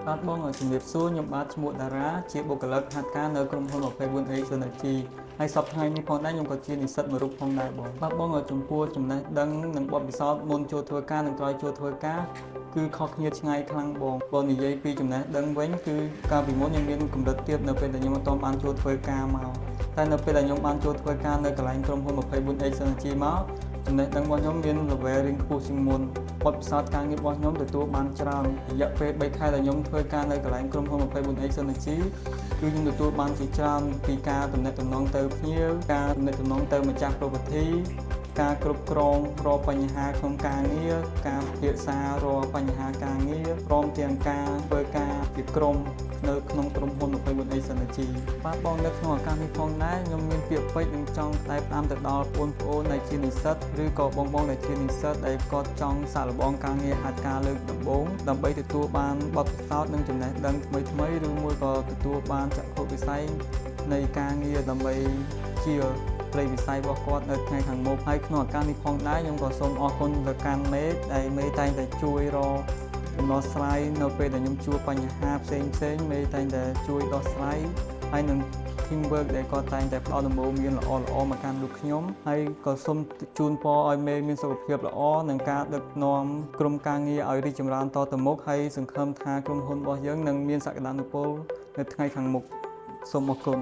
បាទបងជំរាបសួរខ្ញុំបាទឈ្មោះតារាជាបុគ្គលិកហាត់ការនៅក្រុមហ៊ុន 21A Synergy ហើយសប្តាហ៍ថ្ងៃនេះផងដែរខ្ញុំក៏ជានិស្សិតមួយរូបផងដែរបងបាទបងចំពោះចំណេះដឹងនិងបទពិសោធន៍មុនចូលធ្វើការនិងក្រោយចូលធ្វើការគឺខុសគ្នាឆ្ងាយខ្លាំងបងនិយាយពីចំណេះដឹងវិញគឺកាលពីមុនខ្ញុំមានកម្រិតទាបនៅពេលដែលខ្ញុំមិនទាន់បានចូលធ្វើការមកតែនៅពេលដែលខ្ញុំបានចូលធ្វើការនៅកន្លែងក្រុមហ៊ុន 21A Synergy មកចំណេះដឹងរបស់ខ្ញុំមាន level រៀងខ្ពស់ជាងមុនបទពិសោធន៍ការងាររបស់ខ្ញុំទទួលបានច្រើនរយៈពេល3ខែដែលខ្ញុំធ្វើការនៅកន្លែងក្រុមហ៊ុន 21A Synergy គឺខ្ញុំទទួលបានជាច្រើនពីការទំនាក់ទំនងទៅភ្ញៀវការទំនាក់ទំនងទៅម្ចាស់ property ការគ្រប់គ្រងរាល់បញ្ហាក្នុងការងារការពិភាក្សារាល់បញ្ហាការងារព្រមទាំងការធ្វើការជាក្រុមនៅក្នុងក្រុមហ៊ុន 21A Synergy បាទបងនៅក្នុងឱកាសនេះផងដែរខ្ញុំមានពាក្យពេចន៍នឹងចង់ផ្ដាំទៅដល់បងប្អូនដែលជានិស្សិតឬក៏បងដែលជានិស្សិតដែលគាត់ចង់សាកល្បងការងារហាត់ការលើកដំបូងដើម្បីទទួលបានបទពិសោធន៍និងចំណេះដឹងថ្មីឬមួយក៏ទទួលបានចក្ខុវិស័យនៃការងារដើម្បីជាព្រៃវិស័យរបស់គាត់នៅថ្ងៃខាងមុខហើយក្នុងឱកាសនេះផងដែរខ្ញុំក៏សូមអរគុណទៅកាន់មេដែលមេតែងតែជួយរកដំណោះស្រាយនៅពេលដែលខ្ញុំជួបបញ្ហាផ្សេងមេតែងតែជួយដោះស្រាយហើយនឹង teamwork ដែលគាត់តែងតែផ្ដល់ដំបូន្មានល្អមកកាន់លោកខ្ញុំហើយក៏សូមជូនពរឲ្យមេមានសុខភាពល្អនិងការដឹកនាំក្រុមការងារឲ្យរីកចម្រើនតទៅមុខហើយសង្ឃឹមថាក្រុមហ៊ុនរបស់យើងនឹងមានសក្តានុពលនៅថ្ងៃខាងមុខសូមអរគុណ